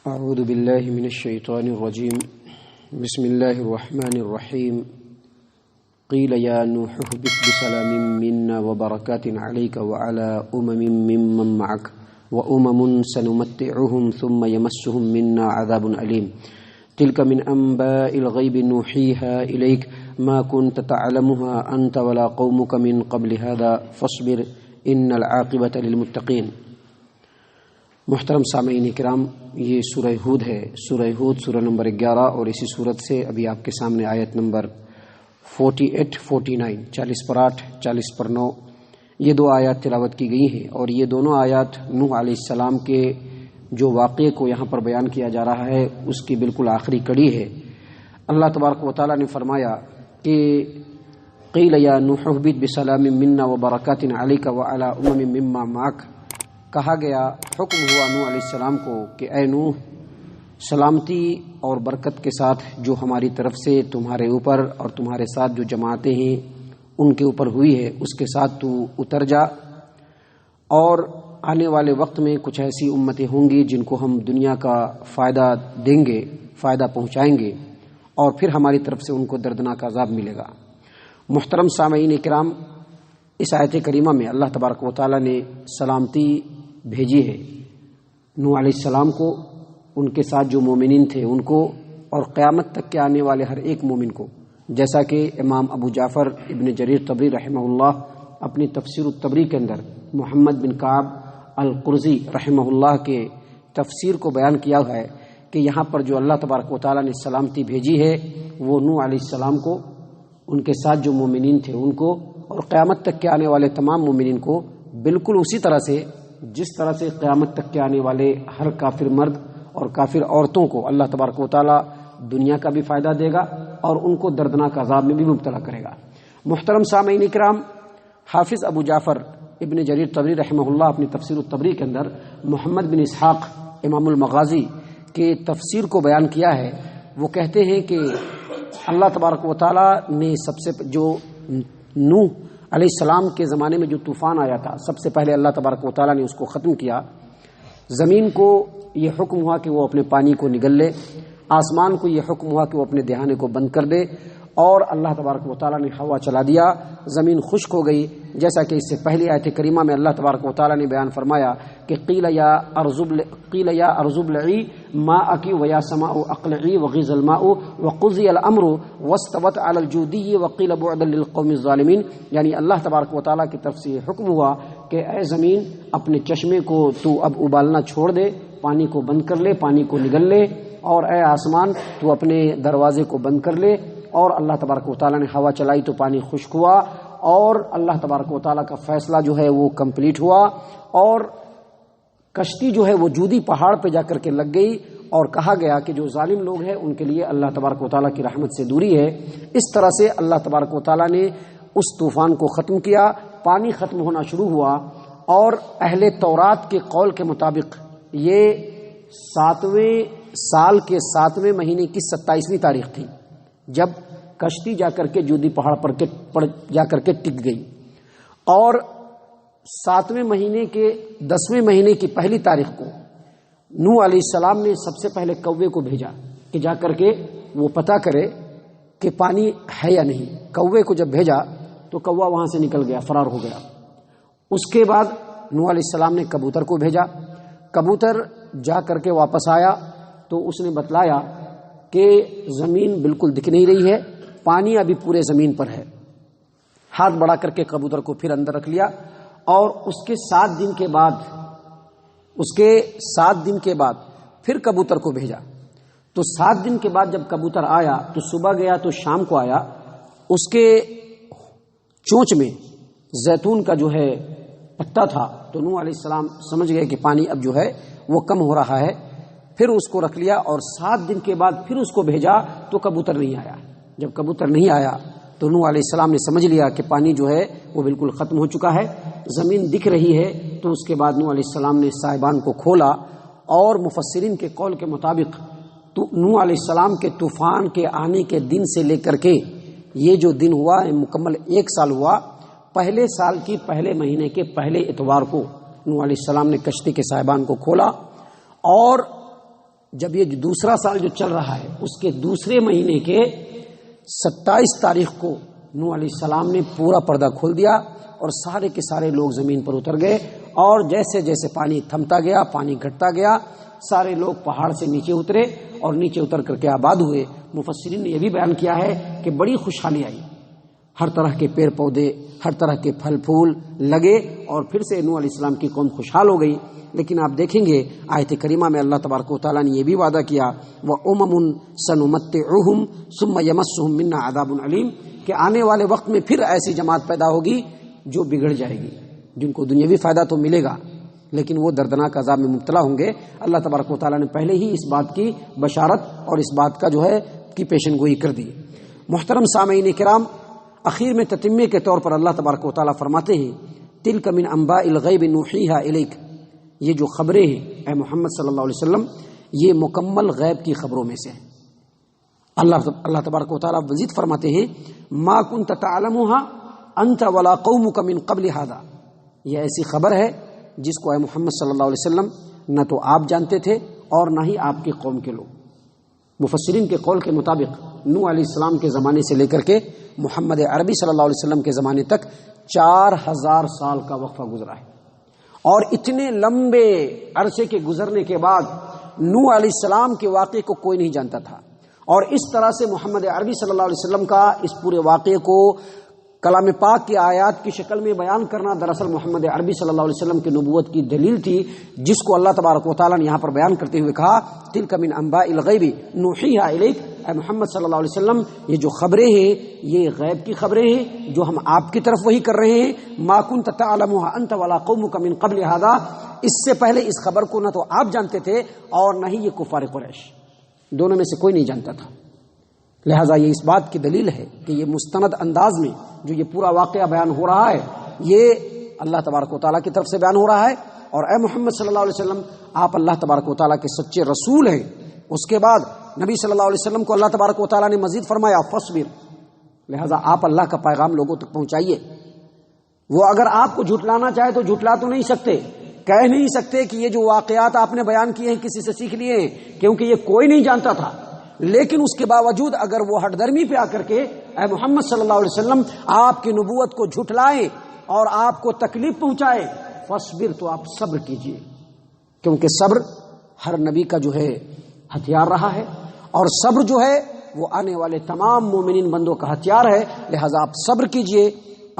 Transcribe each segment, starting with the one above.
اعوذ باللہ من الشیطان الرجیم بسم اللہ الرحمن الرحیم قیل یا نوح اهبط بسلام منا وبرکات علیک وعلی ممن معک وامم سنمتعهم ثم یمسهم منا عذاب علیم تلک من انباء الغیب نوحیها الیک ما كنت تعلمها انت ولا قومك من قبل هذا فاصبر ان العاقبۃ للمتقین۔ محترم سامعین کرام، یہ سورہ ہود ہے، سورہ ہود سورہ نمبر 11، اور اسی صورت سے ابھی آپ کے سامنے آیت نمبر 48 49 40 پر 8 40 پر 9 یہ دو آیات تلاوت کی گئی ہیں، اور یہ دونوں آیات نوح علیہ السلام کے جو واقعے کو یہاں پر بیان کیا جا رہا ہے اس کی بالکل آخری کڑی ہے۔ اللہ تبارک و تعالیٰ نے فرمایا کہ قیل یا نوح اهبط بسلام منا وبرکات علیک وعلی ممن معک، کہا گیا، حکم ہوا نوح علیہ السلام کو کہ اے نوح، سلامتی اور برکت کے ساتھ جو ہماری طرف سے تمہارے اوپر اور تمہارے ساتھ جو جماعتیں ہیں ان کے اوپر ہوئی ہے اس کے ساتھ تو اتر جا، اور آنے والے وقت میں کچھ ایسی امتیں ہوں گی جن کو ہم دنیا کا فائدہ دیں گے، فائدہ پہنچائیں گے، اور پھر ہماری طرف سے ان کو دردناک عذاب ملے گا۔ محترم سامعین کرام، اس آیت کریمہ میں اللہ تبارک و تعالیٰ نے سلامتی بھیجی ہے نوح علیہ السلام کو، ان کے ساتھ جو مومنین تھے ان کو، اور قیامت تک کے آنے والے ہر ایک مومن کو، جیسا کہ امام ابو جعفر ابن جریر طبری رحمہ اللہ اپنی تفسیر الطبری کے اندر محمد بن کعب القرظی رحمہ اللہ کے تفسیر کو بیان کیا ہے کہ یہاں پر جو اللہ تبارک و تعالیٰ نے سلامتی بھیجی ہے وہ نوح علیہ السلام کو، ان کے ساتھ جو مومنین تھے ان کو، اور قیامت تک کے آنے والے تمام مومنین کو، بالکل اسی طرح سے جس طرح سے قیامت تک کے آنے والے ہر کافر مرد اور کافر عورتوں کو اللہ تبارک و تعالیٰ دنیا کا بھی فائدہ دے گا اور ان کو دردناک عذاب میں بھی مبتلا کرے گا۔ محترم سامعین کرام، حافظ ابو جعفر ابن جریر طبری رحمہ اللہ اپنی تفسیر الطبری کے اندر محمد بن اسحاق امام المغازی کے تفسیر کو بیان کیا ہے۔ وہ کہتے ہیں کہ اللہ تبارک و تعالیٰ نے سب سے جو نوح علیہ السلام کے زمانے میں جو طوفان آیا تھا، سب سے پہلے اللہ تبارک و تعالیٰ نے اس کو ختم کیا۔ زمین کو یہ حکم ہوا کہ وہ اپنے پانی کو نگل لے، آسمان کو یہ حکم ہوا کہ وہ اپنے دہانے کو بند کر دے، اور اللہ تبارک و تعالیٰ نے ہوا چلا دیا، زمین خشک ہو گئی، جیسا کہ اس سے پہلی آیت کریمہ میں اللہ تبارک و تعالیٰ نے بیان فرمایا کہ قیل یا ارض ابلعی ماءکی ویا سماء اقلعی وغیض الماء وقضی الامر واستوت علی الجودی وقیل بعدا للقوم الظالمین، یعنی اللہ تبارک و تعالیٰ کی طرف سے حکم ہوا کہ اے زمین اپنے چشمے کو تو اب ابالنا چھوڑ دے، پانی کو بند کر لے، پانی کو نگل لے، اور اے آسمان تو اپنے دروازے کو بند کر لے، اور اللہ تبارک و تعالیٰ نے ہوا چلائی تو پانی خشک ہوا، اور اللہ تبارک و تعالیٰ کا فیصلہ جو ہے وہ کمپلیٹ ہوا، اور کشتی جو ہے وہ جودی پہاڑ پہ جا کر کے لگ گئی، اور کہا گیا کہ جو ظالم لوگ ہیں ان کے لیے اللہ تبارک و تعالیٰ کی رحمت سے دوری ہے۔ اس طرح سے اللہ تبارک و تعالیٰ نے اس طوفان کو ختم کیا، پانی ختم ہونا شروع ہوا، اور اہل تورات کے قول کے مطابق یہ 7ویں سال کے 7ویں مہینے کی 27ویں تاریخ تھی جب کشتی جا کر کے جودی پہاڑ پر جا کر کے ٹک گئی، اور 7ویں مہینے کے 10ویں مہینے کی پہلی تاریخ کو نوح علیہ السلام نے سب سے پہلے کوے کو بھیجا کہ جا کر کے وہ پتہ کرے کہ پانی ہے یا نہیں۔ کوے کو جب بھیجا تو کوا وہاں سے نکل گیا، فرار ہو گیا۔ اس کے بعد نوح علیہ السلام نے کبوتر کو بھیجا، کبوتر جا کر کے واپس آیا تو اس نے بتلایا کہ زمین بالکل دکھ نہیں رہی ہے، پانی ابھی پورے زمین پر ہے۔ ہاتھ بڑھا کر کے کبوتر کو پھر اندر رکھ لیا، اور اس کے 7 دن کے بعد پھر کبوتر کو بھیجا۔ تو 7 دن کے بعد جب کبوتر آیا تو صبح گیا تو شام کو آیا، اس کے چونچ میں زیتون کا جو ہے پتا تھا، تو نوح علیہ السلام سمجھ گئے کہ پانی اب جو ہے وہ کم ہو رہا ہے، پھر اس کو رکھ لیا، اور 7 دن کے بعد پھر اس کو بھیجا تو کبوتر نہیں آیا۔ جب کبوتر نہیں آیا تو نوح علیہ السلام نے سمجھ لیا کہ پانی جو ہے وہ بالکل ختم ہو چکا ہے، زمین دکھ رہی ہے۔ تو اس کے بعد نوح علیہ السلام نے سائبان کو کھولا، اور مفسرین کے قول کے مطابق تو نوح علیہ السلام کے طوفان کے آنے کے دن سے لے کر کے یہ جو دن ہوا مکمل 1 سال ہوا۔ پہلے سال کی پہلے مہینے کے پہلے اتوار کو نوح علیہ السلام نے کشتی کے سائبان کو کھولا، اور جب یہ دوسرا سال جو چل رہا ہے اس کے دوسرے مہینے کے 27 تاریخ کو نوح علیہ السلام نے پورا پردہ کھول دیا اور سارے کے سارے لوگ زمین پر اتر گئے، اور جیسے جیسے پانی تھمتا گیا، پانی گھٹتا گیا، سارے لوگ پہاڑ سے نیچے اترے اور نیچے اتر کر کے آباد ہوئے۔ مفسرین نے یہ بھی بیان کیا ہے کہ بڑی خوشحالی آئی، ہر طرح کے پیڑ پودے، ہر طرح کے پھل پھول لگے، اور پھر سے نوح علیہ السلام کی قوم خوشحال ہو گئی۔ لیکن آپ دیکھیں گے آیت کریمہ میں اللہ تبارک و تعالیٰ نے یہ بھی وعدہ کیا وَأُمَمٌ سَنُمَتِّعُهُمْ ثُمَّ يَمَسُّهُم مِّنَّا عَذَابٌ عَلِيمٌ، کہ آنے والے وقت میں پھر ایسی جماعت پیدا ہوگی جو بگڑ جائے گی، جن کو دنیاوی فائدہ تو ملے گا لیکن وہ دردناک عذاب میں مبتلا ہوں گے۔ اللہ تبارک و تعالیٰ نے پہلے ہی اس بات کی بشارت اور اس بات کا جو ہے کی پیشن گوئی کر دی۔ محترم سامعین کرام، اخیر میں تتمے کے طور پر اللہ تبارک و تعالیٰ فرماتے ہیں تِلْكَ مِنْ أَنْبَاءِ الْغَيْبِ نُوحِيهَا إِلَيْكَ، یہ جو خبریں ہیں اے محمد صلی اللہ علیہ وسلم، یہ مکمل غیب کی خبروں میں سے ہیں۔ اللہ تبارک و تعالیٰ مزید فرماتے ہیں ما كنت تعلمها انت ولا قومك من قبل هذا، یہ ایسی خبر ہے جس کو اے محمد صلی اللہ علیہ وسلم نہ تو آپ جانتے تھے اور نہ ہی آپ کی قوم کے لوگ۔ مفسرین کے قول کے مطابق نوح علیہ السلام کے زمانے سے لے کر کے محمد عربی صلی اللہ علیہ وسلم کے زمانے تک 4000 سال کا وقفہ گزرا ہے، اور اتنے لمبے عرصے کے گزرنے کے بعد نوح علیہ السلام کے واقعے کو کوئی نہیں جانتا تھا، اور اس طرح سے محمد عربی صلی اللہ علیہ وسلم کا اس پورے واقعے کو کلام پاک کی آیات کی شکل میں بیان کرنا دراصل محمد عربی صلی اللہ علیہ وسلم کی نبوت کی دلیل تھی، جس کو اللہ تبارک و تعالیٰ نے یہاں پر بیان کرتے ہوئے کہا تِلْكَ مِنْ أَنْبَاءِ الْغَيْبِ نُوحِيهَا إِلَيْكَ، اے محمد صلی اللہ علیہ وسلم یہ جو خبریں ہیں یہ غیب کی خبریں ہیں جو ہم آپ کی طرف وحی کر رہے ہیں۔ مَا كُنْتَ تَعْلَمُهَا أَنْتَ وَلَا قَوْمُكَ مِنْ قَبْلِ هَذَا، اس سے پہلے اس خبر کو نہ تو آپ جانتے تھے اور نہ ہی یہ کفار قریش، دونوں میں سے کوئی نہیں جانتا تھا۔ لہٰذا یہ اس بات کی دلیل ہے کہ یہ مستند انداز میں جو یہ پورا واقعہ بیان ہو رہا ہے یہ اللہ تبارک و تعالیٰ کی طرف سے بیان ہو رہا ہے، اور اے محمد صلی اللہ علیہ وسلم آپ اللہ تبارک و تعالیٰ کے سچے رسول ہیں۔ اس کے بعد نبی صلی اللہ علیہ وسلم کو اللہ تبارک و تعالیٰ نے مزید فرمایا فاصبر، لہٰذا آپ اللہ کا پیغام لوگوں تک پہنچائیے۔ وہ اگر آپ کو جھٹلانا چاہے تو جھٹلا تو نہیں سکتے، کہہ نہیں سکتے کہ یہ جو واقعات آپ نے بیان کیے ہیں کسی سے سیکھ لیے ہیں، کیونکہ یہ کوئی نہیں جانتا تھا۔ لیکن اس کے باوجود اگر وہ ہٹ درمی پہ آ کر کے اے محمد صلی اللہ علیہ وسلم آپ کی نبوت کو جھٹلائیں اور آپ کو تکلیف پہنچائے، فاصبر، تو آپ صبر کیجئے، کیونکہ صبر ہر نبی کا جو ہے ہتھیار رہا ہے، اور صبر جو ہے وہ آنے والے تمام مومنین بندوں کا ہتھیار ہے، لہذا آپ صبر کیجئے۔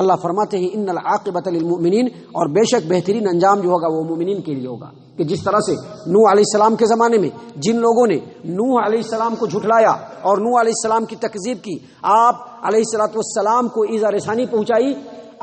اللہ فرماتے ہیں ان العاقبۃ للمؤمنین، اور بے شک بہترین انجام جو ہوگا وہ مومنین کے لیے ہوگا، کہ جس طرح سے نوح علیہ السلام کے زمانے میں جن لوگوں نے نوح علیہ السلام کو جھٹلایا اور نوح علیہ السلام کی تکذیب کی، آپ علیہ الصلوۃ والسلام کو ایذا رسانی پہنچائی،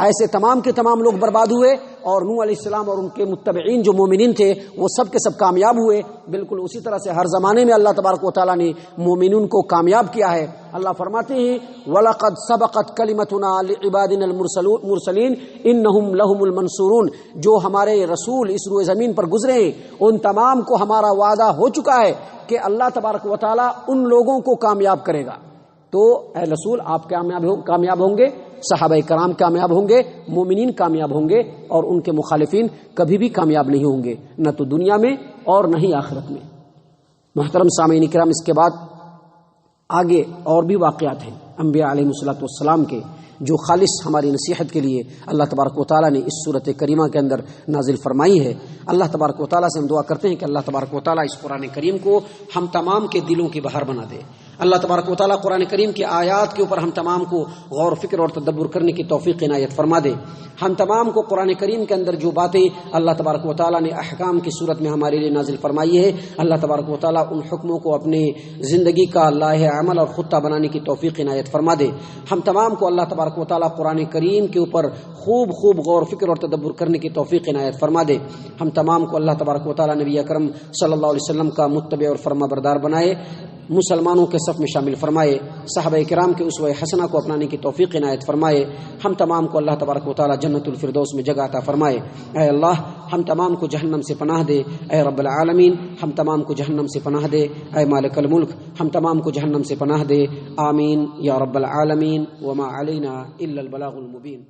ایسے تمام کے تمام لوگ برباد ہوئے، اور نوح علیہ السلام اور ان کے متبعین جو مومنین تھے وہ سب کے سب کامیاب ہوئے۔ بالکل اسی طرح سے ہر زمانے میں اللہ تبارک و تعالیٰ نے مومنین کو کامیاب کیا ہے۔ اللہ فرماتے ہیں وَلَقَدْ سَبَقَتْ كَلِمَتُنَا لِعِبَادِنَا الْمُرْسَلِينَ إِنَّهُمْ لَهُمُ الْمَنْصُورُونَ، جو ہمارے رسول اس روئے زمین پر گزرے ہیں ان تمام کو ہمارا وعدہ ہو چکا ہے کہ اللہ تبارک و تعالیٰ ان لوگوں کو کامیاب کرے گا۔ تو اے رسول آپ کامیاب ہوں گے، صحابہ کرام کامیاب ہوں گے، مومنین کامیاب ہوں گے، اور ان کے مخالفین کبھی بھی کامیاب نہیں ہوں گے، نہ تو دنیا میں اور نہ ہی آخرت میں۔ محترم سامعین کرام، اس کے بعد آگے اور بھی واقعات ہیں انبیاء علیہ الصلوۃ والسلام کے جو خالص ہماری نصیحت کے لیے اللہ تبارک و تعالیٰ نے اس صورت کریمہ کے اندر نازل فرمائی ہے۔ اللہ تبارک و تعالیٰ سے ہم دعا کرتے ہیں کہ اللہ تبارک و تعالیٰ اس قرآن کریم کو ہم تمام کے دلوں کی بہار بنا دے۔ اللہ تبارک و تعالیٰ قرآن کریم کی آیات کے اوپر ہم تمام کو غور و فکر اور تدبر کرنے کی توفیق عنایت فرما دے۔ ہم تمام کو قرآن کریم کے اندر جو باتیں اللہ تبارک و تعالیٰ نے احکام کی صورت میں ہمارے لیے نازل فرمائی ہے، اللہ تبارک و تعالیٰ ان حکموں کو اپنے زندگی کا لائحہ عمل اور خطہ بنانے کی توفیق عنایت فرما دے۔ ہم تمام کو اللہ تبارک و تعالیٰ قرآن کریم کے اوپر خوب غور و فکر اور تدبر کرنے کی توفیق عنایت فرما دے۔ ہم تمام کو اللہ تبارک و تعالیٰ نبی اکرم صلی اللہ علیہ وسلم کا متبع اور فرما بردار بنائے، مسلمانوں کے صف میں شامل فرمائے، صحابہ کرام کے اسوہ حسنہ کو اپنانے کی توفیق عنایت فرمائے۔ ہم تمام کو اللہ تبارک و تعالیٰ جنت الفردوس میں جگہ عطا فرمائے۔ اے اللہ ہم تمام کو جہنم سے پناہ دے، اے رب العالمین ہم تمام کو جہنم سے پناہ دے، اے مالک الملک ہم تمام کو جہنم سے پناہ دے، آمین یا رب العالمین۔ وما علینا الا البلاغ المبین۔